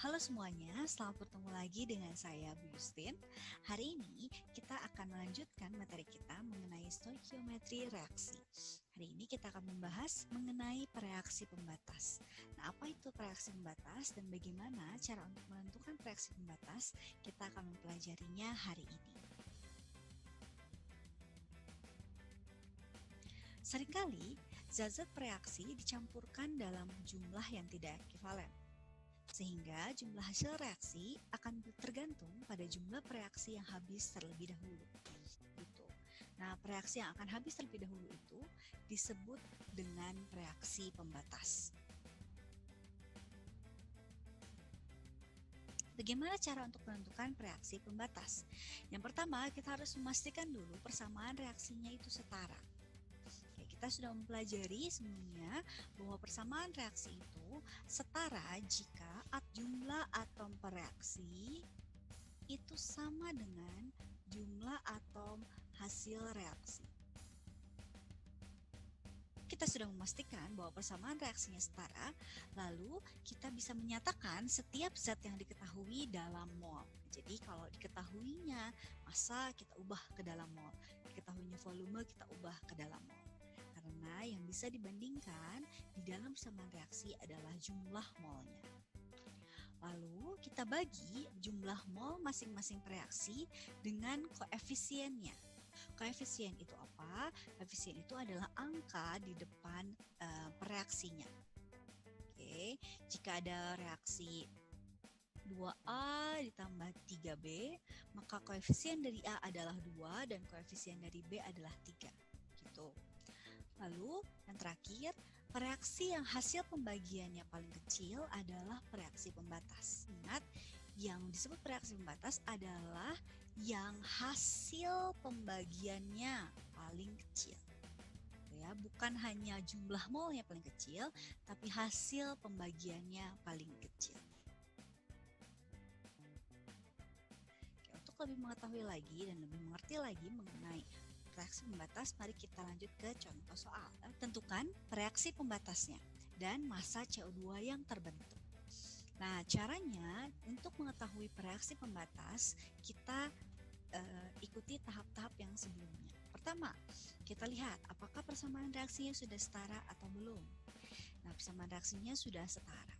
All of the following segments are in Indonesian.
Halo semuanya, selamat bertemu lagi dengan saya Bu Justin. Hari ini kita akan melanjutkan materi kita mengenai stoikiometri reaksi. Hari ini kita akan membahas mengenai reaksi pembatas. Nah, apa itu reaksi pembatas dan bagaimana cara untuk menentukan reaksi pembatas? Kita akan mempelajarinya hari ini. Seringkali zat-zat reaksi dicampurkan dalam jumlah yang tidak ekivalen, sehingga jumlah hasil reaksi akan tergantung pada jumlah reaksi yang habis terlebih dahulu. Gitu. Nah, reaksi yang akan habis terlebih dahulu itu disebut dengan reaksi pembatas. Bagaimana cara untuk menentukan reaksi pembatas? Yang pertama, kita harus memastikan dulu persamaan reaksinya itu setara. Kita sudah mempelajari sebelumnya bahwa persamaan reaksi itu setara jika jumlah atom per reaksi itu sama dengan jumlah atom hasil reaksi. Kita sudah memastikan bahwa persamaan reaksinya setara, lalu kita bisa menyatakan setiap zat yang diketahui dalam mol. Jadi kalau diketahuinya massa, kita ubah ke dalam mol. Diketahuinya volume, kita ubah ke dalam mol. Karena yang bisa dibandingkan di dalam persamaan reaksi adalah jumlah molnya. Lalu kita bagi jumlah mol masing-masing reaksi dengan koefisiennya. Koefisien itu apa? Koefisien itu adalah angka di depan reaksinya. Oke, jika ada reaksi 2A ditambah 3B, maka koefisien dari A adalah 2 dan koefisien dari B adalah 3. Gitu. Lalu yang terakhir, reaksi yang hasil pembagiannya paling kecil adalah reaksi pembatas. Ingat, yang disebut reaksi pembatas adalah yang hasil pembagiannya paling kecil. Ya, bukan hanya jumlah molnya paling kecil, tapi hasil pembagiannya paling kecil. Oke, untuk lebih mengetahui lagi dan lebih mengerti lagi mengenai reaksi pembatas, mari kita lanjut ke contoh soal. Tentukan reaksi pembatasnya dan massa CO2 yang terbentuk. Nah, caranya untuk mengetahui reaksi pembatas, kita ikuti tahap-tahap yang sebelumnya. Pertama, kita lihat apakah persamaan reaksinya sudah setara atau belum. Nah, persamaan reaksinya sudah setara.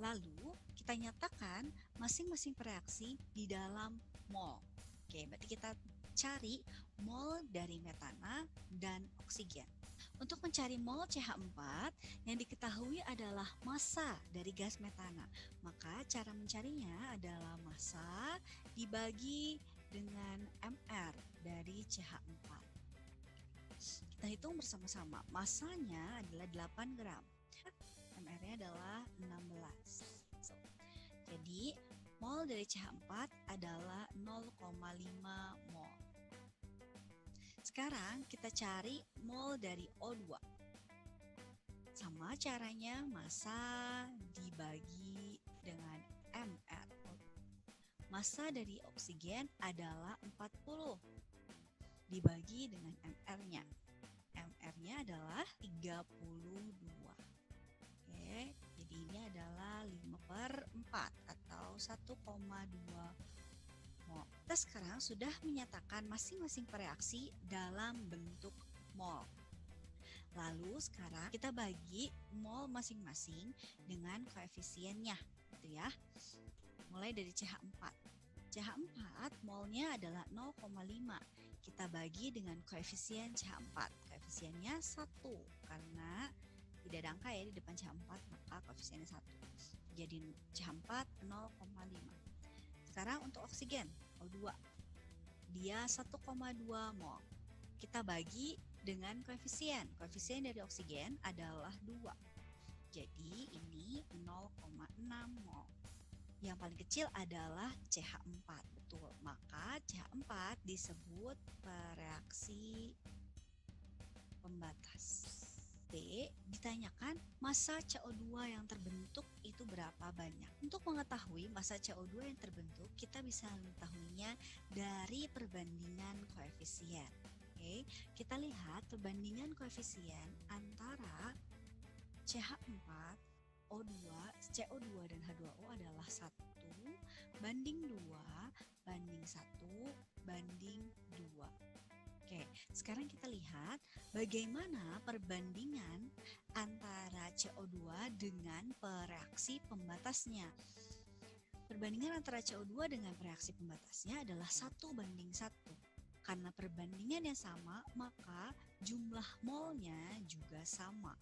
Lalu, kita nyatakan masing-masing reaksi di dalam mol. Oke, berarti kita cari mol dari metana dan oksigen. Untuk mencari mol CH4, yang diketahui adalah massa dari gas metana. Maka cara mencarinya adalah massa dibagi dengan MR dari CH4. Kita hitung bersama-sama. Massanya adalah 8 gram. MR-nya adalah 16. Jadi, mol dari CH4 adalah 0,5 mol. Sekarang kita cari mol dari O2. Sama caranya, massa dibagi dengan MR. Massa dari oksigen adalah 40 dibagi dengan MR-nya. MR-nya adalah 32. Oke, jadi ini adalah 5/4 atau 1,2 mol. Kita sekarang sudah menyatakan masing-masing reaksi dalam bentuk mol. Lalu sekarang kita bagi mol masing-masing dengan koefisiennya, gitu ya. Mulai dari CH4. CH4 molnya adalah 0,5. Kita bagi dengan koefisien CH4. Koefisiennya 1 karena tidak ada angka ya di depan CH4, maka koefisiennya 1. Jadi CH4 0,5. Sekarang untuk oksigen, O2. Dia 1,2 mol. Kita bagi dengan koefisien. Koefisien dari oksigen adalah 2. Jadi ini 0,6 mol. Yang paling kecil adalah CH4, betul. Maka CH4 disebut reaksi pembatas. B, ditanyakan massa CO2 yang terbentuk itu berapa banyak. Untuk mengetahui massa CO2 yang terbentuk, kita bisa mengetahuinya dari perbandingan koefisien. Oke, kita lihat perbandingan koefisien antara CH4 CO2 dan H2O adalah 1:2 banding 1 banding 2. Oke, sekarang kita lihat bagaimana perbandingan antara CO2 dengan reaksi pembatasnya. Perbandingan antara CO2 dengan reaksi pembatasnya adalah 1:1. Karena perbandingannya sama, maka jumlah molnya juga sama.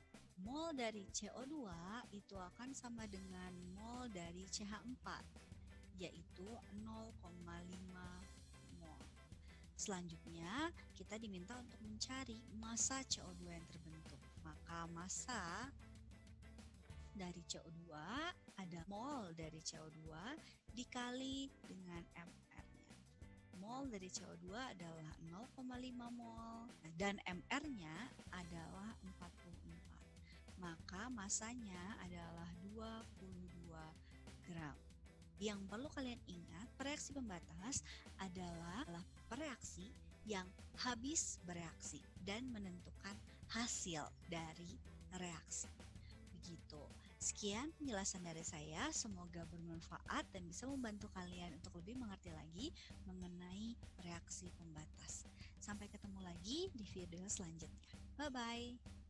Mol dari CO2 itu akan sama dengan mol dari CH4, yaitu 0,5 mol. Selanjutnya, kita diminta untuk mencari massa CO2 yang terbentuk. Maka massa dari CO2 ada mol dari CO2 dikali dengan mR-nya. Mol dari CO2 adalah 0,5 mol dan mR-nya adalah 44. Maka massanya adalah 22 gram. Yang perlu kalian ingat, reaksi pembatas adalah reaksi yang habis bereaksi dan menentukan hasil dari reaksi. Begitu. Sekian penjelasan dari saya, semoga bermanfaat dan bisa membantu kalian untuk lebih mengerti lagi mengenai reaksi pembatas. Sampai ketemu lagi di video selanjutnya. Bye-bye.